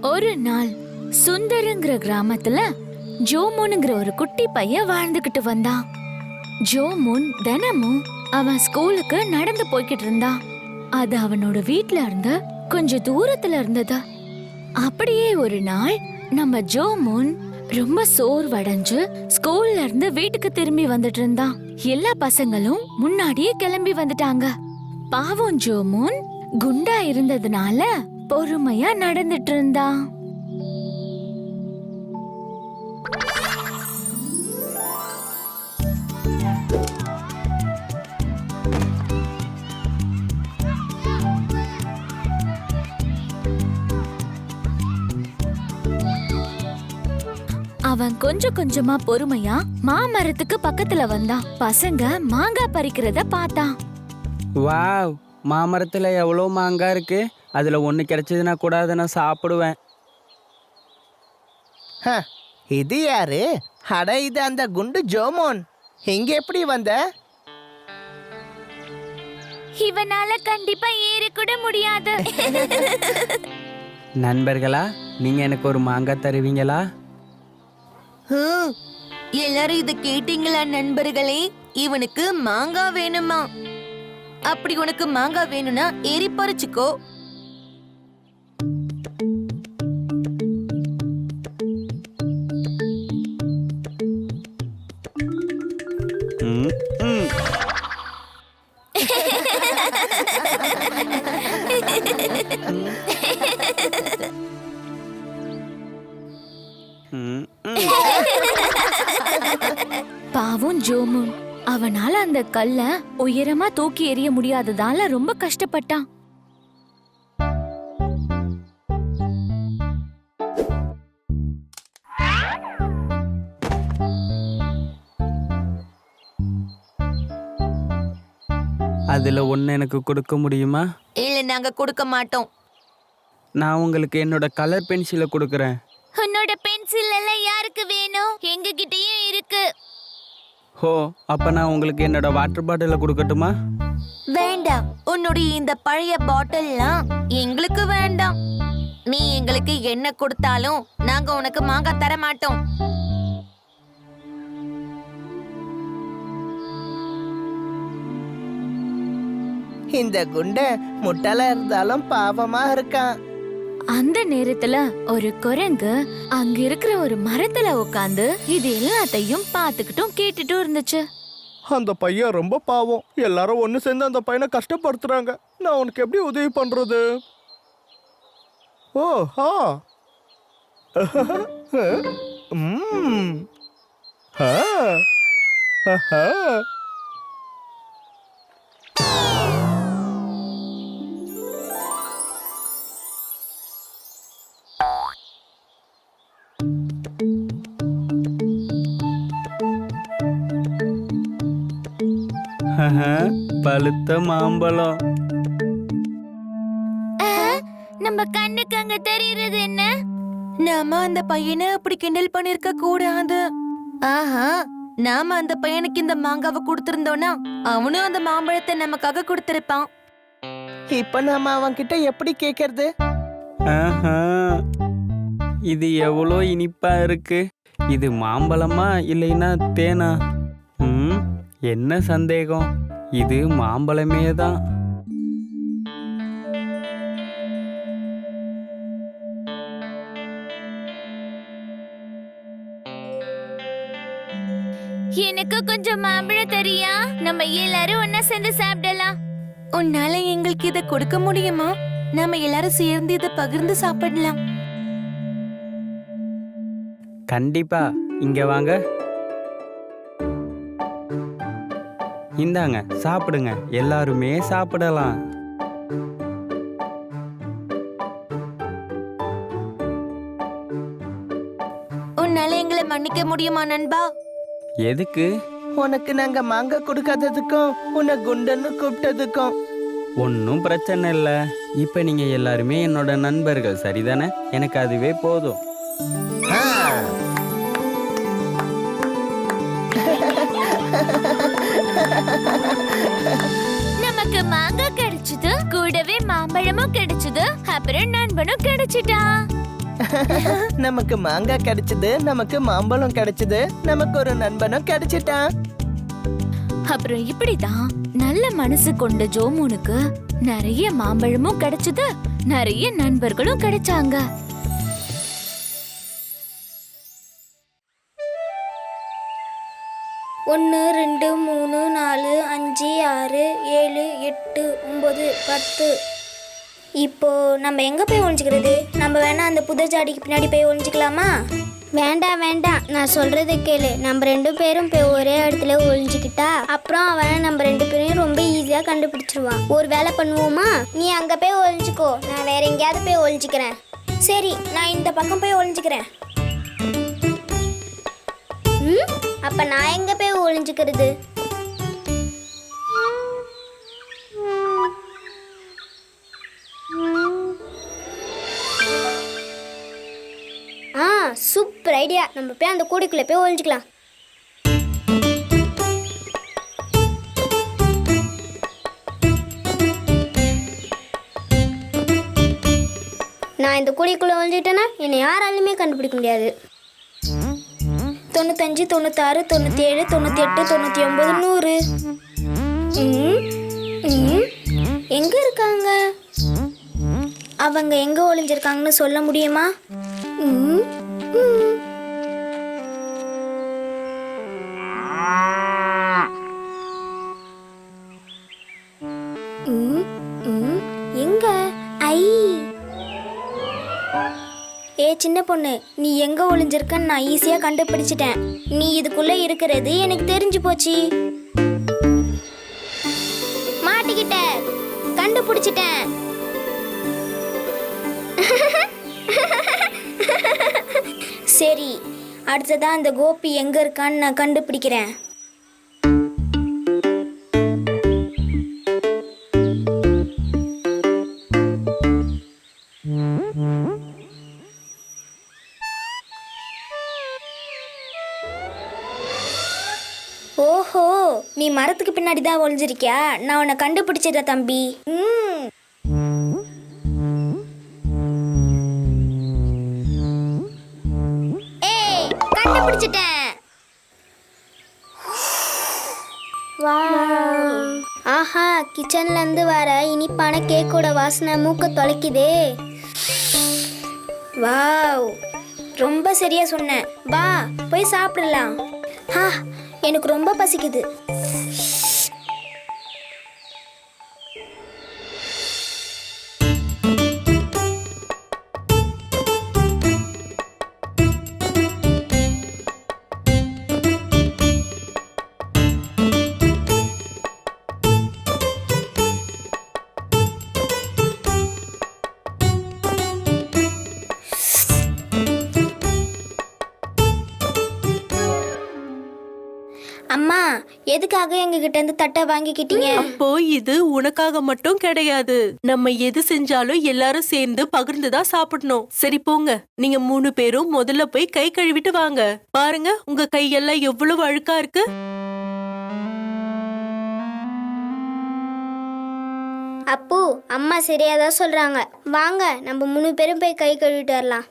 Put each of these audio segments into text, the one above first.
ஒரு நாள் சுந்தருங்கிற கிராமத்துல ஜோமோனுங்கிற ஒரு குட்டி பையன் வாழ்ந்துகிட்டு வந்தான். ஜோமோன் தினமும் அவன் ஸ்கூலுக்கு நடந்து போய்கிட்டு இருந்தான். அது அவனோட வீட்ல இருந்த கொஞ்சம் தூரத்துல இருந்தது. அப்படியே ஒரு நாள் நம்ம ஜோமோன் ரொம்ப சோர்வடைஞ்சு ஸ்கூல்ல இருந்து வீட்டுக்கு திரும்பி வந்துட்டு இருந்தான். எல்லா பசங்களும் முன்னாடியே கிளம்பி வந்துட்டாங்க. பாவம் ஜோமோன் குண்டா இருந்ததுனால பொறுமையா நடந்துட்டு இருந்தான். அவன் கொஞ்சம் கொஞ்சமா பொறுமையா மாமரத்துக்கு பக்கத்துல வந்தான். பசங்க மாங்காய் பறிக்கிறத பார்த்தான். வாவ், மாமரத்துல எவ்வளோ மாங்காய் இருக்கு. அதுல ஒன்று கிடைச்சதுன்னா கூட அதை நான் சாப்பிடுவேன். இது யாரு? அட, இது அந்த குண்டு ஜோமோன். இங்க எப்படி வந்த? இவனால கண்டிப்பா ஏறி கூட முடியாது. நண்பர்களா, நீங்க எனக்கு ஒரு மாங்காய் தருவீங்களா? எல்லாரும் இத கேட்டீங்களா நண்பர்களே? இவனுக்கு மாங்காய் வேணுமா? அப்படி உனக்கு மாங்காய் வேணும்னா ஏறி பறிச்சுக்கோ. பாவம் ஜோமோன் அவனால அந்த கல்ல உயரமா தூக்கி எறிய முடியாததால ரொம்ப கஷ்டப்பட்டான். அதுல ஒன்று எனக்கு கொடுக்க முடியுமா? இல்ல, நாங்க கொடுக்க மாட்டோம். நான் உங்களுக்கு என்னோட கலர் பென்சிலை கொடுக்குறேன். உன்னோட பென்சில் எல்லாம் யாருக்கு வேணும்? எங்க கிட்டயும் இருக்கு. ஹோ, அப்ப நான் உங்களுக்கு என்னோட வாட்டர் பாட்டில கொடுக்கட்டுமா? வேண்டாம், உன்னுடைய இந்த பழைய பாட்டில்லாம் எங்களுக்கு வேண்டாம். நீ எங்களுக்கு என்ன கொடுத்தாலும் நாங்க உனக்கு மாங்காய் தர மாட்டோம். இந்த குண்ட முட்டாளா இருந்தாலும் பாவமா இருக்கான். அந்த நேரத்துல ஒரு குரங்கு அங்க இருக்கிற ஒரு மரத்துல உட்கார்ந்து இது எல்லாத்தையும் பார்த்துக்கிட்டும் கேட்டுட்டும் இருந்துச்சு. அந்த பையன் ரொம்ப பாவம். எல்லாரும் ஒன்று சேர்ந்து அந்த பையனை கஷ்டப்படுத்துறாங்க. நான் உனக்கு எப்படி உதவி பண்றது? ஓ ஹா பழுத்த மாம்பழம். நம்ம கண்ணுக்கு அங்க தெரியுறது என்ன? நாம அந்த பையனை அப்படி கிண்டல் பண்ணிருக்க கூடாது. ஆஹா, நாம அந்த பையனுக்கு இந்த மாங்காவை கொடுத்திருந்தோம்னா அவனும் அந்த மாம்பழத்தை நமக்காக கொடுத்திருப்பான். இப்ப நாம அவன் கிட்ட எப்படி கேக்குறது? ஆஹா, இது எவ்வளோ இனிப்பா இருக்கு. இது மாம்பழமா இல்லைன்னா தேனா? என்ன சந்தேகம், இது மாம்பழமே தான். எனக்கு கொஞ்சம் மாம்பழம் தெரியா? நம்ம எல்லாரும் ஒன்னா சேர்ந்து சாப்பிடலாம். உன்னால எங்களுக்கு இத கொடுக்க முடியுமா? நாம எல்லாரும் சேர்ந்து இத பகிர்ந்து சாப்பிடலாம். கண்டிப்பா, இங்க வாங்க. இந்தாங்க, சாப்பிடுங்க. எல்லாருமே சாப்பிடலாம். உன்னால எங்களை மன்னிக்க முடியுமா நண்பா? எதுக்கு? உனக்கு நாங்க மாங்காய் கொடுக்காததுக்கும் உன்னை குண்டுன்னு கூப்பிட்டதுக்கும். ஒன்றும் பிரச்சனை இல்லை. இப்போ நீங்க எல்லாருமே என்னோட நண்பர்கள், சரிதானே? எனக்கு அதுவே போதும். நமக்கு மாங்காய் கிடைச்சது, கூடவே மாம்பழமும் கிடைச்சது, அப்புறம் நண்பனும் கிடைச்சிட்டான். நமக்கு மாங்காய் கிடைச்சது, நமக்கு மாம்பழம் கிடைச்சது, நமக்கு ஒரு நண்பனும் கிடைச்சிட்டான். அப்புறம் இப்படிதான் நல்ல மனசு கொண்ட ஜோமோனுக்கு நிறைய மாம்பழமும் கிடைச்சது, நிறைய நண்பர்களும் கிடைச்சாங்க. ஒன்று 2 3 4 5 6 7 8 9 10. இப்போ நம்ம எங்கே போய் ஒழிஞ்சிக்கிறது? நம்ம வேணா அந்த புது ஜாடிக்கு பின்னாடி போய் ஒழிஞ்சிக்கலாமா? வேண்டாம் வேண்டாம், நான் சொல்கிறத கேளு. நம்ம 2 பேரும் போய் ஒரே இடத்துல ஒழிஞ்சிக்கிட்டா அப்புறம் அவன் நம்ம 2 பேரையும் ரொம்ப ஈஸியாக கண்டுபிடிச்சிருவான். ஒரு வேலை பண்ணுவோமா? நீ அங்கே போய் ஒழிஞ்சிக்கோ, நான் வேற எங்கேயாவது போய் ஒழிஞ்சிக்கிறேன். சரி, நான் இந்த பக்கம் போய் ஒழிஞ்சிக்கிறேன். அப்ப நான் எங்க போய் ஒளிஞ்சுக்கிறது? Super idea. நம்ம போய் அந்த கூடைக்குள்ள போய் ஒளிஞ்சுக்கலாம். நான் இந்த கூடைக்குள்ள ஒளிஞ்சிட்டேன்னா என்னை யாராலுமே கண்டுபிடிக்க முடியாது. 95 96 97 98 99 100. எங்க இருக்காங்க? அவங்க எங்க ஒளிஞ்சிருக்காங்கன்னு சொல்ல முடியுமா? எங்க? ஐ, ஏ சின்ன பொண்ணு, நீ எங்க ஒளிஞ்சிருக்கன்னு நான் ஈஸியா கண்டுபிடிச்சிட்டேன். நீ இதுக்குள்ள இருக்கிறது எனக்கு தெரிஞ்சு போச்சு. மாட்டிக்கிட்ட, கண்டுபிடிச்சிட்டேன். சரி, அடுத்ததா அந்த கோபி எங்க இருக்கான்னு நான் கண்டுபிடிக்கிறேன். ஓஹோ, நீ மரத்துக்கு பின்னாடி தான் ஒளிஞ்சிருக்கியா? நான் உன்னை கண்டுபிடிச்சிடுறேன் தம்பி. ஏய், கண்டுபிடிச்சிட்டேன். ஆஹா, கிச்சன்ல இருந்து வர இனிப்பான கேக்கோட வாசனை மூக்க தொலைக்குதே. வாவ், ரொம்ப சரியா சொன்னேன். வா போய் சாப்பிடலாம். எனக்கு ரொம்ப பசிக்குது. அம்மா, எதுக்காக எங்ககிட்ட இருந்து தட்டை வாங்கிக்கிட்டீங்க? அப்போ இது உனக்காக மட்டும் கிடையாது. நம்ம எது செஞ்சாலும் எல்லாரும் சேர்ந்து பகிர்ந்துதான் சாப்பிடணும். சரி போங்க, நீங்க 3 பேரும் முதல்ல போய் கை கழுவிட்டு வாங்க. பாருங்க, உங்க கையெல்லாம் எவ்வளவு அழுக்கா இருக்கு. அப்பு, அம்மா சரியாதான் சொல்றாங்க. வாங்க, நம்ம 3 பேரும் போய் கை கழுவிட்டு வரலாம்.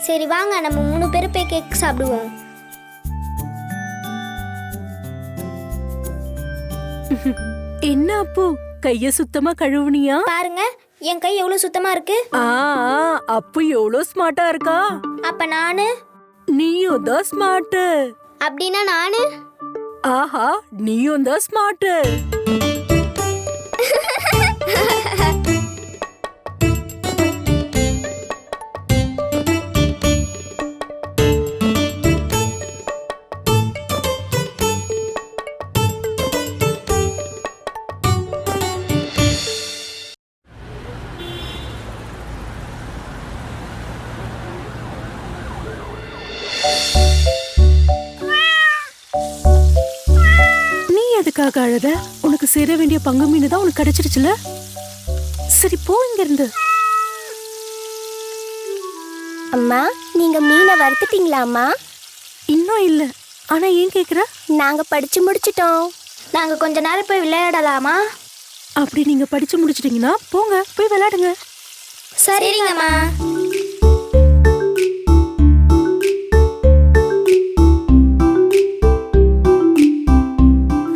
சரி வாங்க, நம்ம 3 பேரும் போய் கேக் சாப்பிடுவோம். என்ன அப்பு, கைய சுத்தமா கழுவுனியா? பாருங்க, என் கை எவ்வளவு சுத்தமா இருக்கு. அப்பு எவ்வளவு ஸ்மார்ட்டா இருக்கா. அப்ப நானு? நீயும் தான் ஸ்மார்ட். அப்படின்னா நானு? ஆஹா, நீயும் தான் ஸ்மார்ட். எதுக்காக அழுத? உனக்கு சேர வேண்டிய பங்கு மீன் தான் உனக்கு கிடைச்சிருச்சுல. சரி போ இங்க இருந்து. அம்மா நீங்க மீனை வறுத்துட்டீங்களாம்மா? இன்னும் இல்ல. ஆனா ஏன் கேக்குற? நாங்க படிச்சு முடிச்சிட்டோம். நாங்கள் கொஞ்ச நேரம் போய் விளையாடலாமா? அப்படி நீங்க படிச்சு முடிச்சிட்டீங்கன்னா போங்க போய் விளையாடுங்க. சரிங்கம்மா.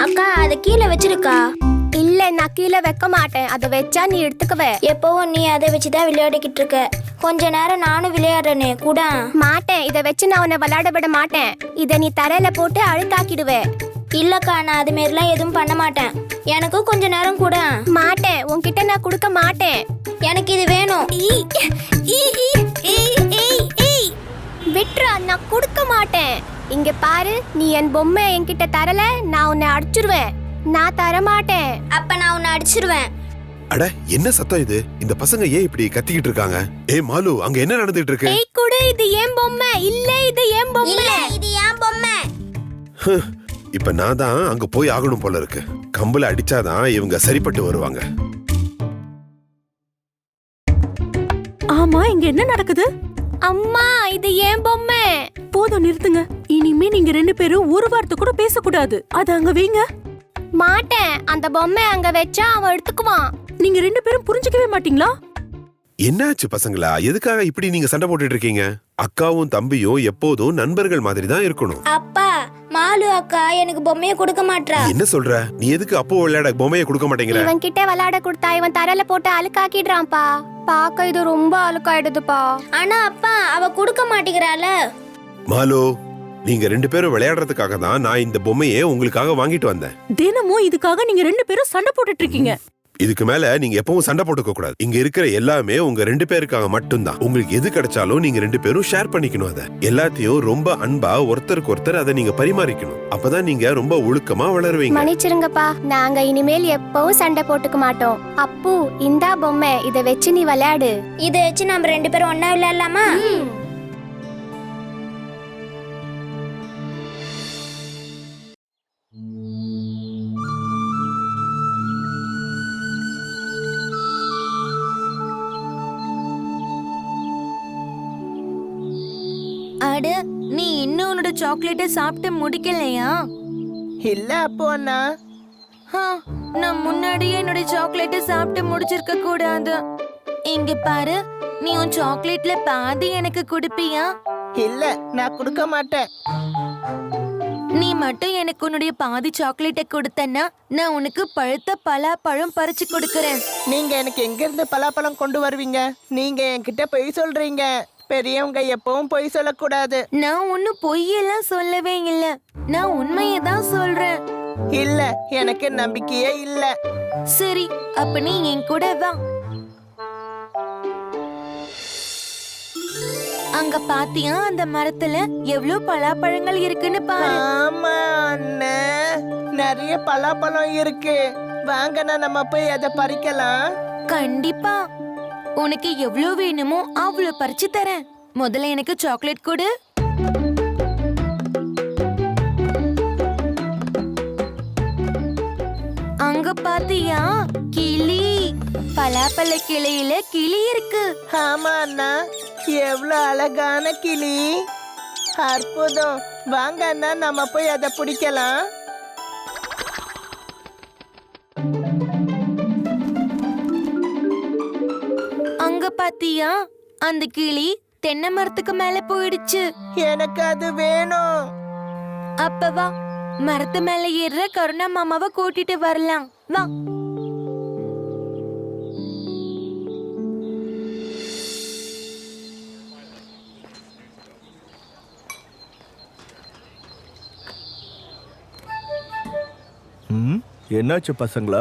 அக்கா அதை கீழே வச்சிருக்கா? இல்ல நான் கீழே வைக்க மாட்டேன். அதை வச்சா நீ எடுத்துக்குவ. எப்பவும் நீ அதை வச்சுதான் விளையாடிக்கிட்டு இருக்க. கொஞ்ச நேரம் நானும் விளையாடுறேனே கூட. மாட்டேன். இதை வச்சு நான் உன்னை விளையாட விட மாட்டேன். இதை நீ தரையில போட்டு அழுக்காக்கிடுவே. இல்லக்கா நான் அது மாரிலாம் எதுவும் பண்ண மாட்டேன். எனக்கும் கொஞ்ச நேரம் கூட. மாட்டேன். உன்கிட்ட நான் கொடுக்க மாட்டேன். எனக்கு இது வேணும். விட்ரா, நான் கொடுக்க மாட்டேன். இங்க பாரு, நீ என் பொம்மை என்கிட்ட தரல, நான் உன்னை அடிச்சிருவேன். நான் தர மாட்டேன். அப்ப நான் உன்னை அடிச்சிருவேன். அட என்ன சத்தம் இது? இந்த பசங்க ஏன் இப்படி கத்திக்கிட்டு இருக்காங்க? ஏய் மாலு, அங்க என்ன நடந்துட்டு இருக்கு? ஏய் குடு, இது ஏன் பொம்மை. இல்ல இது ஏன் பொம்மை. இல்ல இது ஏன் பொம்மை. இப்ப நான் தான் அங்க போய் ஆகணும் போல இருக்கு. கம்பல அடிச்சாதான் இவங்க சரிப்பட்டு வருவாங்க. ஆமா, இங்க என்ன நடக்குது? அம்மா இது ஏன் பொம்மை. போதும் நிறுத்துங்க. இனிமே நீங்க 2 பேரும் ஒரு வார்த்தை கூட பேசக்கூடாது. அது அங்க வைங்க. மாட்டேன். அந்த பொம்மை அங்க வச்சா அவன் எடுத்துக்குவான். நீங்க 2 பேரும் புரிஞ்சுக்கவே மாட்டீங்களா? என்னாச்சு பசங்களா? எதுக்காக இப்படி நீங்க சண்டை போட்டுட்டு இருக்கீங்க? அக்காவும் தம்பியும் எப்போதும் நண்பர்கள் மாதிரி தான் இருக்கணும். அப்பா, மாலு அக்கா எனக்கு பொம்மையை கொடுக்க மாட்டா. என்ன சொல்ற? நீ எதுக்கு அப்போ விளையாட பொம்மையை கொடுக்க மாட்டேங்கிற? இவன் கிட்ட விளையாட கொடுத்தா இவன் தரையில போட்டு அழுக்காக்கிடுறான்ப்பா. பாக்க இது ரொம்ப அழுக்காயிடுதுப்பா. ஆனா அப்பா அவ கொடுக்க மாட்டேங்கிறாள. மாலு, நீங்க 2 பேரும் விளையாடுறதுக்காக தான் நான் இந்த பொம்மையை உங்களுக்காக வாங்கிட்டு வந்தேன். தினமும் இதுக்காக நீங்க 2 பேரும் சண்டை போட்டுட்டு இருக்கீங்க. இதுக்கு மேல நீங்க எப்பவும் சண்டை போட்டுக்க கூடாது. இங்க இருக்கிற எல்லாமே உங்க 2 பேருக்காக மட்டும்தான். உங்களுக்கு எது கிடைச்சாலும் நீங்க 2 பேரும் ஷேர் பண்ணிக்கணும். அத எல்லாத்தையும் ரொம்ப அன்பா ஒருத்தருக்கு ஒருத்தர் அதை நீங்க பரிமாறிக்கணும். அப்பதான் நீங்க ரொம்ப ஒழுக்கமா வளருவீங்க. மன்னிச்சிருங்கப்பா, நாங்க இனிமேல் எப்பவும் சண்டை போட்டுக்க மாட்டோம். அப்பு, இந்தா பொம்மை, இதை வச்சு நீ விளையாடு. இதை வச்சு நம்ம 2 பேரும் ஒன்னா விளையாடலாமா? அட, நீ இன்னும் உன்னோட சாக்லேட்டை சாப்பிட்டு முடிக்கலையா? இல்ல அப்போ அண்ணா. நான் முன்னாடியே என்னோட சாக்லேட்டை சாப்பிட்டு முடிச்சிருக்க கூடாது. இங்க பாரு, நீ உன் சாக்லேட்ல பாதி எனக்கு கொடுப்பியா? இல்ல நான் கொடுக்க மாட்டேன். நீ மட்டும் எனக்கு உன்னுடைய பாதி சாக்லேட்டை கொடுத்தன்னா நான் உனக்கு பழுத்த பலாப்பழம் பறிச்சு கொடுக்கறேன். நீங்க எனக்கு எங்க இருந்து பலாப்பழம் கொண்டு வருவீங்க? நீங்க என்கிட்ட பொய் சொல்றீங்க. பெரியவங்க எப்பவும் பொய் சொல்லக்கூடாது. நான் ஒன்னும் பொய்யெல்லாம் சொல்லவே இல்ல. நான் உண்மையை தான் சொல்றேன். இல்ல, எனக்கு நம்பிக்கையே இல்ல. சரி, அப்ப நீ என் கூட வா. அங்க பாத்தியா அந்த மரத்துல எவ்வளவு பலாப்பழங்கள் இருக்குன்னு பாரு. ஆமா அண்ணா, நிறைய பலாப்பழம் இருக்கு. வாங்கண்ணா, நம்ம போய் அதை பறிக்கலாம். கண்டிப்பா, உனக்கு எவ்வளவு வேணுமோ அவ்வளவு பறிச்சு தரேன். முதல்ல எனக்கு சாக்லேட் கொடு. அங்க பாத்தியா கிளி? பலாப்பழ கிளையில கிளி இருக்கு. ஆமா அண்ணா, எவ்வளவு அழகான கிளி. அற்புதம். வாங்க அண்ணா, நம்ம போய் அதை பிடிக்கலாம். அங்க பாத்தியா அந்த கிளி தென்னை மரத்துக்கு மேல போயிடுச்சு. எனக்கு அது வேணும். அப்ப வா, மரத்து மேல ஏறுற கருணா மாமாவை கூட்டிட்டு வரலாம். வா. என்னாச்சு பசங்களா?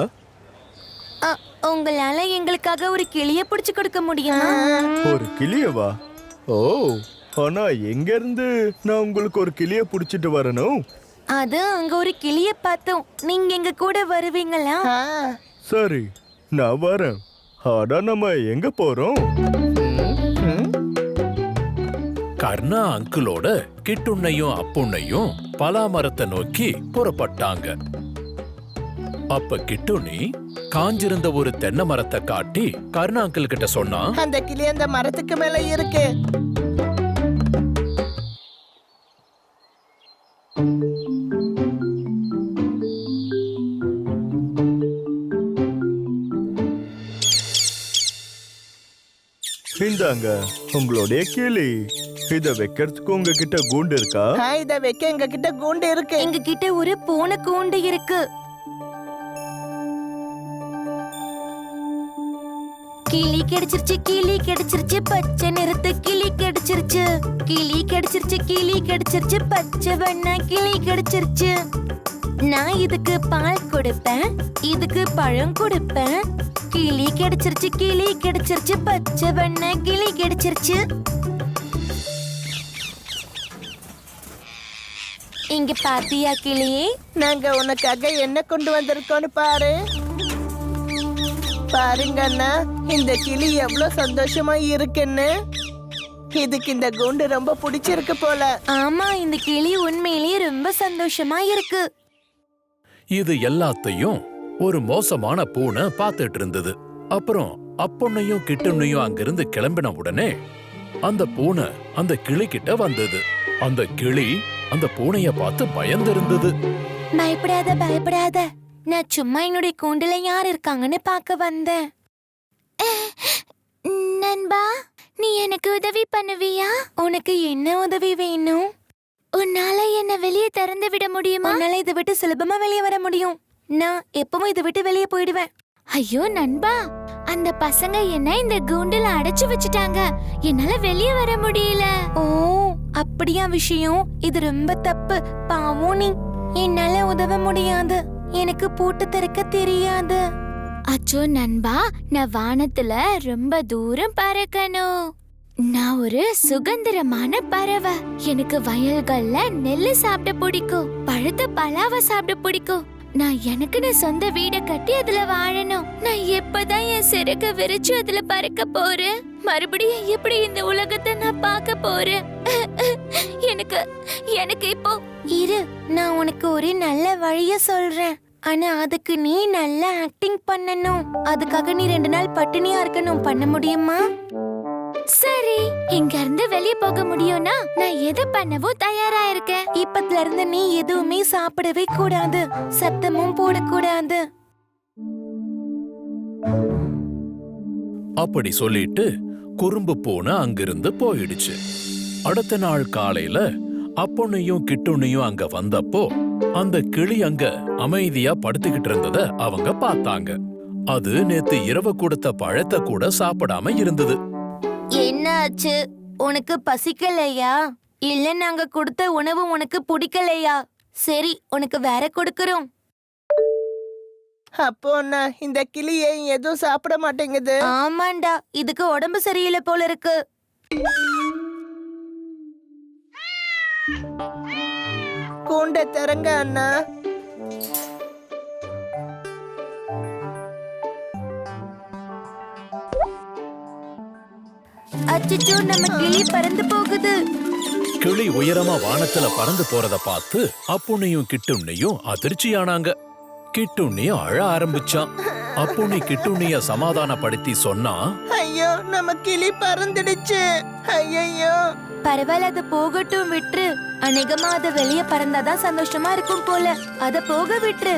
உங்களால எங்களுக்காக ஒரு கிளிய பிடிச்சு கொடுக்க முடியுமா? ஒரு கிளியவா? ஓ, ஆனா எங்க இருந்து நான் உங்களுக்கு ஒரு கிளிய புடிச்சிட்டு வரணும்? அது அங்க ஒரு கிளிய பார்த்தோம். நீங்க எங்க கூட வருவீங்களா? சரி, நான் வரேன். ஆனா நம்ம எங்க போறோம்? கர்ணா அங்கிளோட கிட்டுண்ணையும் அப்புண்ணையும் பலாமரத்தை நோக்கி புறப்பட்டாங்க. அப்ப கிட்டுண்ணி காஞ்சிருந்த ஒரு தென்னை மரத்தை காட்டி கர்ணா அங்கிள் கிட்ட சொன்னா, அந்த கிளி அந்த மரத்துக்கு மேல இருக்கு. இந்தாங்க உங்களுடைய கிளி. இத வைக்கிறதுக்கு உங்ககிட்ட கூண்டு இருக்கா? இத வைக்க எங்க கிட்ட கூண்டு இருக்கு. எங்க கிட்ட ஒரு பூனை கூண்டு இருக்கு. கிளி கிடைச்சிருச்சு, கிளி கிடைச்சிருச்சு, பச்சை நிறத்து கிளி கிடைச்சிருச்சு. கிளி கிடைச்சிருச்சு, கிளி கிடைச்சிருச்சு, பச்சை வண்ண கிளி கிடைச்சிருச்சு. நான் இதுக்கு பால் கொடுப்பேன், இதுக்கு பழம் கொடுப்பேன். கிளி கிடைச்சிருச்சு, கிளி கிடைச்சிருச்சு, பச்சை வண்ண கிளி கிடைச்சிருச்சு. இங்க பாத்தியா கிளியே? நாங்க உனக்காக என்ன கொண்டு வந்திருக்கோம்னு பாரு. பாருங்க அண்ணா, இந்த கிளி எவ்வளவு சந்தோஷமா இருக்குன்னு. இதுக்கு இந்த கூண்டு ரொம்ப பிடிச்சிருக்கு போல. ஆமா, இந்த கிளி உண்மையிலேயே ரொம்ப சந்தோஷமா இருக்கு. இது எல்லாத்தையும் ஒரு மோசமான பூனை பார்த்துட்டு இருந்தது. அப்புறம் அப்பொன்னையும் கிட்டுன்னையும் அங்கிருந்து கிளம்பின உடனே அந்த பூனை அந்த கிளி கிட்ட வந்தது. அந்த கிளி அந்த பூனைய பார்த்து பயந்திருந்தது. பயப்படாத, பயப்படாத. நான் சும்மா என்னுடைய கூண்டுல யார் இருக்காங்கன்னு பார்க்க வந்தேன். நண்பா, நீ எனக்கு உதவி பண்ணுவியா? உனக்கு என்ன உதவி வேணும்? உன்னால என்ன வெளியே திறந்து விட முடியுமா? உன்னால இதை விட்டு சுலபமா வெளியே வர முடியும். நான் எப்பவும் இதை விட்டு வெளியே போயிடுவேன். ஐயோ நண்பா, அந்த பசங்க என்ன இந்த கூண்டுல அடைச்சு வச்சுட்டாங்க. என்னால வெளியே வர முடியல. ஓ, அப்படியா விஷயம்? இது ரொம்ப தப்பு. பாவம் நீ. என்னால உதவ முடியாது. எனக்கு பூட்டு திறக்க தெரியாது. அச்சோ நண்பா, நான் வானத்துல ரொம்ப தூரம் பறக்கணும். நான் ஒரு சுதந்திரமான பறவை. எனக்கு வயல்கள்ல நெல்லு சாப்பிட பிடிக்கும், பழுத்த பலாவை சாப்பிட பிடிக்கும். நான் எனக்குன்னு சொந்த வீட கட்டி அதுல வாழணும். நான் எப்பதான் என் சிறக விரிச்சு அதுல பறக்க போறேன்? மறுபடியும் எப்படி இந்த உலகத்தை நான் பார்க்க போறேன்? எனக்கு இப்போ இரு, நான் உனக்கு ஒரு நல்ல வழிய சொல்றேன். ஆனா அதுக்கு நீ நல்ல ஆக்டிங் பண்ணணும். அதுக்காக நீ 2 நாள் பட்டினியா இருக்கணும். பண்ண முடியுமா? சரி, இங்க இருந்து வெளிய போக முடியும்னா நான் எதை பண்ணவும் தயாரா இருக்கேன். இப்பத்துல இருந்து நீ எதுவுமே சாப்பிடவே கூடாது, சத்தமும் போடக்கூடாது. அப்படி சொல்லிட்டு குறும்பு பூனை அங்கிருந்து போயிடுச்சு. அடுத்த நாள் காலையில அப்பொன்னையும் கிட்டுன்னையும் அங்க வந்தப்போ அந்த கிளி அங்க அமைதியா படுத்துக்கிட்டு இருந்தத அவங்க பார்த்தாங்க. அது நேத்து இரவு கொடுத்த பழத்தை கூட சாப்பிடாம இருந்தது. என்ன ஆச்சு? உனக்கு பசிக்கலையா? இல்ல நாங்க கொடுத்த உணவு உனக்கு பிடிக்கலையா? சரி, உனக்கு வேற கொடுக்கறோம். அப்போ அண்ணா, இந்த கிளி ஏன் எதுவும் சாப்பிட மாட்டேங்குது? ஆமாண்டா, இதுக்கு உடம்பு சரியில்லை போல இருக்கு. கூண்டை திறங்க அண்ணா. அச்சச்சோ, நம்ம கிளி பறந்து போகுது. கிளி உயரமா வானத்துல பறந்து போறத பார்த்து அப்புண்ணையும் கிட்டுன்னையும் அதிர்ச்சியானாங்க. கிட்டுன்னையும் அழ ஆரம்பிச்சான். அப்புண்ணி கிட்டுன்னைய சமாதானப்படுத்தி சொன்னா, ஐயோ, நம்ம கிளி பறந்துடுச்சு. ஐயோ, பரவாயில்ல, அது போகட்டும், விட்டுரு. அநேகமா அது வெளியே பறந்தாதான் சந்தோஷமா இருக்கும் போல. அத போக விட்டுரு.